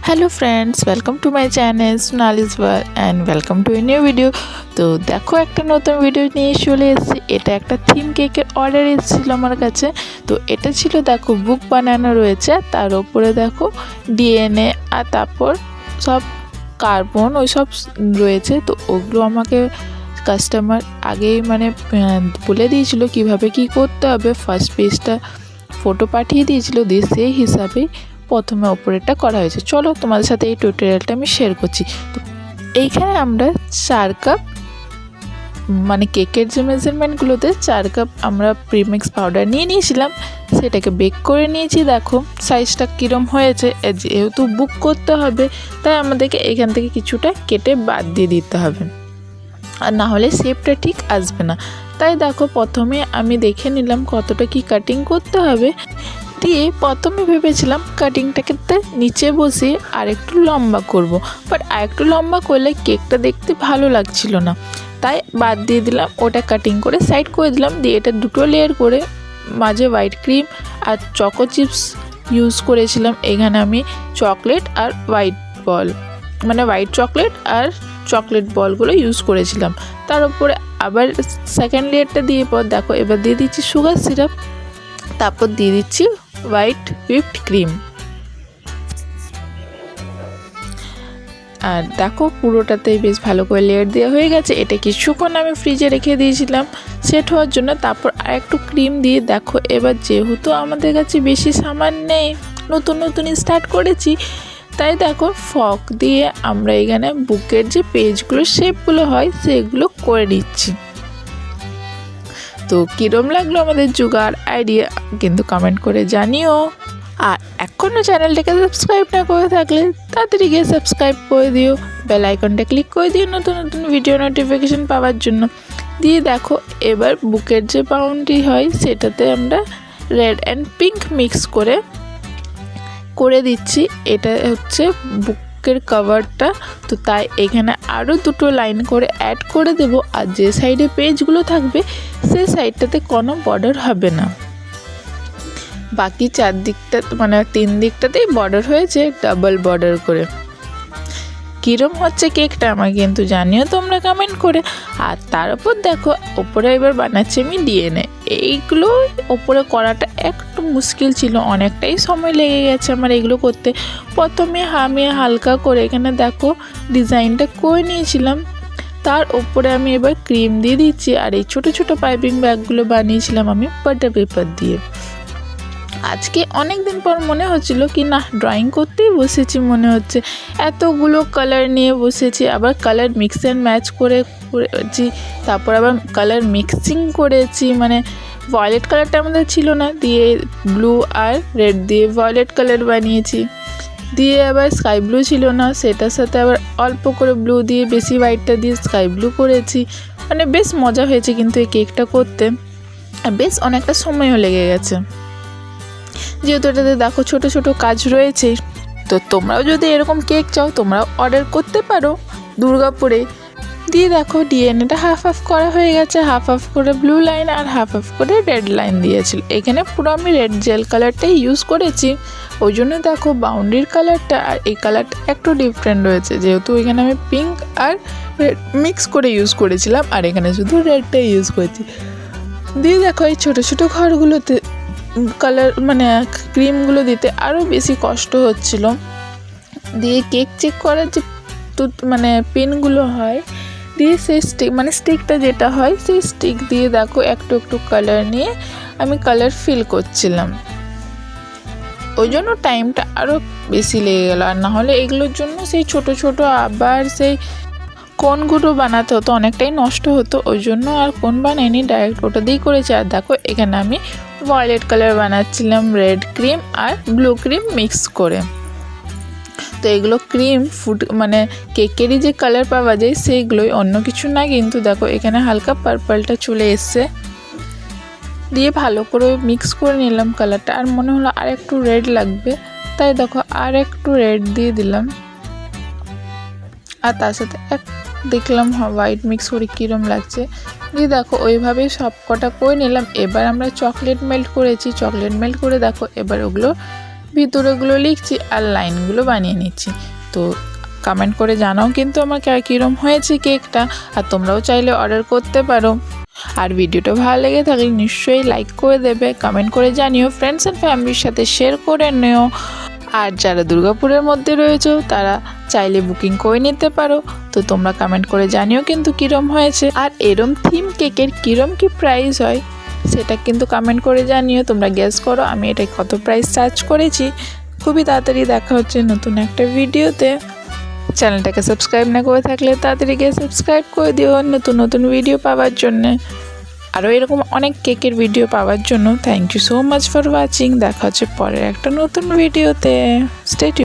Hello friends, welcome to my channel Sonali's world and welcome to a new video. तो देखो एक नतून video নিয়ে চলে এসেছি। এটা একটা থিম কেকের অর্ডার এসেছিল আমার কাছে। তো এটা ছিল দেখো বুক বানানো রয়েছে, তার উপরে দেখো ডিএনএ আর তারপর সব কার্বন ওই সব রয়েছে। তো ওগুলো আমাকে কাস্টমার আগেই মানে বলে দিয়েছিল কিভাবে কি করতে হবে। ফার্স্ট পেজটা ফটো পাঠিয়ে দিয়েছিল, দিয়ে সেই হিসাবে প্রথমে ওপরেরটা করা হয়েছে। চলো তোমাদের সাথে এই টিউটোরিয়ালটা আমি শেয়ার করছি। তো এইখানে আমরা 4 কাপ মানে কেকের যে মেজারমেন্টগুলোতে 4 কাপ আমরা প্রিমিক্স পাউডার নিয়েছিলাম, সেটাকে বেক করে নিয়েছি। দেখো সাইজটা কীরকম হয়েছে। যেহেতু বুক করতে হবে তাই আমাদেরকে এখান থেকে কিছুটা কেটে বাদ দিয়ে দিতে হবে, আর না হলে শেপটা ঠিক আসবে না। তাই দেখো প্রথমে আমি দেখে নিলাম কতটা কি কাটিং করতে হবে। দিয়ে প্রথমে ভেবেছিলাম কাটিংটাকে নিচে বসে আর একটু লম্বা করব, বাট আর একটু লম্বা করলে কেকটা দেখতে ভালো লাগছিল না, তাই বাদ দিয়ে দিলাম। ওটা কাটিং করে সাইড করে দিলাম। দিয়ে এটা দুটো লেয়ার করে মাঝে হোয়াইট ক্রিম আর চকো চিপস ইউজ করেছিলাম। এখানে আমি চকলেট আর হোয়াইট বল মানে হোয়াইট চকলেট আর চকলেট বলগুলো ইউজ করেছিলাম। তার উপরে আবার সেকেন্ড লেয়ারটা দিয়ে পর দেখো এবার দিয়ে দিচ্ছি সুগার সিরাপ, তারপর দিয়ে দিচ্ছি হোয়াইট হুইপড ক্রিম। আর দেখো পুরোটাতেই বেশ ভালো করে লেয়ার দেওয়া হয়ে গেছে। এটা কিছুক্ষণ আমি ফ্রিজে রেখে দিয়েছিলাম সেট হওয়ার জন্য। তারপর আর একটু ক্রিম দিয়ে দেখো এবার যেহেতু আমাদের কাছে বেশি সামান নেই, নতুন স্টার্ট করেছি, তাই দেখো ফক দিয়ে আমরা এখানে বুকের যে পেজগুলো শেপগুলো হয় সেগুলো করে নিচ্ছি। তো কীরকম লাগলো আমাদের জোগাড় আইডিয়া কিন্তু কমেন্ট করে জানিও। আর এখনও চ্যানেলটাকে সাবস্ক্রাইব না করে থাকলে তাড়াতাড়ি গিয়ে সাবস্ক্রাইব করে দিও, বেল আইকনটা ক্লিক করে দিও নতুন ভিডিও নোটিফিকেশান পাওয়ার জন্য। দিয়ে দেখো এবার বুকের যে বাউন্ডারি হয় সেটাতে আমরা রেড অ্যান্ড পিঙ্ক মিক্স করে দিচ্ছি। এটা হচ্ছে বুকের কভারটা, তো তাই এখানে আরও দুটো লাইন করে অ্যাড করে দেব। আর যে সাইডে পেজগুলো থাকবে সে সাইডটাতে কোনো বর্ডার হবে না, বাকি 4 দিকটা মানে 3 দিকটাতেই বর্ডার হয়েছে ডাবল বর্ডার করে। কীরম হচ্ছে কেকটা আমাকে কিন্তু জানিও তোমরা কমেন্ট করে। আর তার উপর দেখো ওপরে এবার বানাচ্ছি আমি ডিএনএ। এইগুলো ওপরে করাটা একটু মুশকিল ছিল, অনেকটাই সময় লেগে গেছে আমার এগুলো করতে। প্রথমে আমি হালকা করে এখানে দেখো ডিজাইনটা করে নিয়েছিলাম, তার উপরে আমি এবার ক্রিম দিয়ে দিচ্ছি। আর এই ছোটো ছোটো পাইপিং ব্যাগগুলো বানিয়েছিলাম আমি বাটার পেপার দিয়ে। আজকে অনেক দিন পর মনে হচ্ছিল কি না ড্রয়িং করতেই বসেছি মনে হচ্ছে, এতগুলো কালার নিয়ে বসেছি। আবার কালার মিক্স অ্যান্ড ম্যাচ করেছি, তারপর আবার কালার মিক্সিং করেছি। মানে ভয়েলেট কালারটা আমাদের ছিল না, দিয়ে ব্লু আর রেড দিয়ে ভয়েলেট কালার বানিয়েছি। দিয়ে আবার স্কাই ব্লু ছিল না, সেটার সাথে আবার অল্প করে ব্লু দিয়ে বেশি হোয়াইটটা দিয়ে স্কাই ব্লু করেছি। মানে বেশ মজা হয়েছে কিন্তু এই কেকটা করতে, বেশ অনেকটা সময়ও লেগে গেছে। যেহেতু এটাতে দেখো ছোটো ছোটো কাজ রয়েছে, তো তোমরাও যদি এরকম কেক চাও তোমরাও অর্ডার করতে পারো দুর্গাপুরে। দিয়ে দেখো ডিএনএটা হাফ করা হয়ে গেছে, হাফ করে ব্লু লাইন আর হাফ করে রেড লাইন দিয়েছিল। এখানে পুরো আমি রেড জেল কালারটাই ইউজ করেছি, ওই জন্য দেখো বাউন্ডারির কালারটা আর এই কালারটা একটু ডিফারেন্ট রয়েছে, যেহেতু এখানে আমি পিঙ্ক আর রেড মিক্স করে ইউজ করেছিলাম আর এখানে শুধু রেডটাই ইউজ করেছি। দিয়ে দেখো এই ছোটো ছোটো ঘরগুলোতে কালার মানে ক্রিমগুলো দিতে আরও বেশি কষ্ট হচ্ছিল। দিয়ে কেক চেক করার যে মানে পেনগুলো হয় দিয়ে সেই স্টিকটা যেটা হয় সেই স্টিক দিয়ে দেখো একটু কালার নিয়ে আমি কালার ফিল করছিলাম, ওই জন্য টাইমটা আরও বেশি লেগে গেল। আর না হলে এগুলোর জন্য সেই ছোট আবার সেই কোনগুলো বানাতে হতো, অনেকটাই নষ্ট হতো, ওই জন্য আর কোন বানাইনি, ডাইরেক্ট ওটা দিয়েই করেছি। আর দেখো এখানে আমি ভয়েলেট কালার বানাচ্ছিলাম রেড ক্রিম আর ব্লু ক্রিম মিক্স করে। তো এগুলো ক্রিম ফুড মানে কেকেরই যে কালার পাওয়া যায় সেইগুলোই, অন্য কিছু না। কিন্তু দেখো এখানে হালকা পার্পলটা চলে এসছে। দিয়ে ভালো করে মিক্স করে নিলাম কালারটা, আর মনে হলো আর একটু রেড লাগবে, তাই দেখো আর একটু রেড দিয়ে দিলাম। আর তার সাথে দেখলাম হোয়াইট মিক্স করে কীরকম লাগছে। দিয়ে দেখো ওইভাবেই সব কটা করে নিলাম। এবার আমরা চকলেট মেল্ট করেছি, চকলেট মেল্ট করে দেখো এবার ওগুলো ভিতরেগুলো লিখছি আর লাইনগুলো বানিয়ে নিচ্ছি। তো কমেন্ট করে জানাও কিন্তু আমাকে আর কীরকম হয়েছে কেকটা, আর তোমরাও চাইলে অর্ডার করতে পারো। আর ভিডিওটা ভালো লেগে থাকলে নিশ্চয়ই লাইক করে দেবে, কমেন্ট করে জানিও, ফ্রেন্ডস অ্যান্ড ফ্যামিলির সাথে শেয়ার করে নিও। আর যারা দুর্গাপুরের মধ্যে রয়েছে তারা চাইলে বুকিং করে নিতে পারো। তো তোমরা কমেন্ট করে জানিও কিন্তু কীরকম হয়েছে, আর এরম থিম কেকের কীরকম কী প্রাইস হয় সেটা কিন্তু কমেন্ট করে জানিও। তোমরা গেস করো আমি এটা কত প্রাইস চার্জ করেছি। খুবই তাড়াতাড়ি দেখা হচ্ছে নতুন একটা ভিডিওতে। চ্যানেলটাকে সাবস্ক্রাইব না করে থাকলে তাড়াতাড়ি গিয়ে সাবস্ক্রাইব করে দিও নতুন নতুন ভিডিও পাওয়ার জন্যে, আরও এরকম অনেক কেকের ভিডিও পাওয়ার জন্য। Thank you so much for watching. দেখা হচ্ছে পরের একটা নতুন ভিডিওতে। Stay tuned.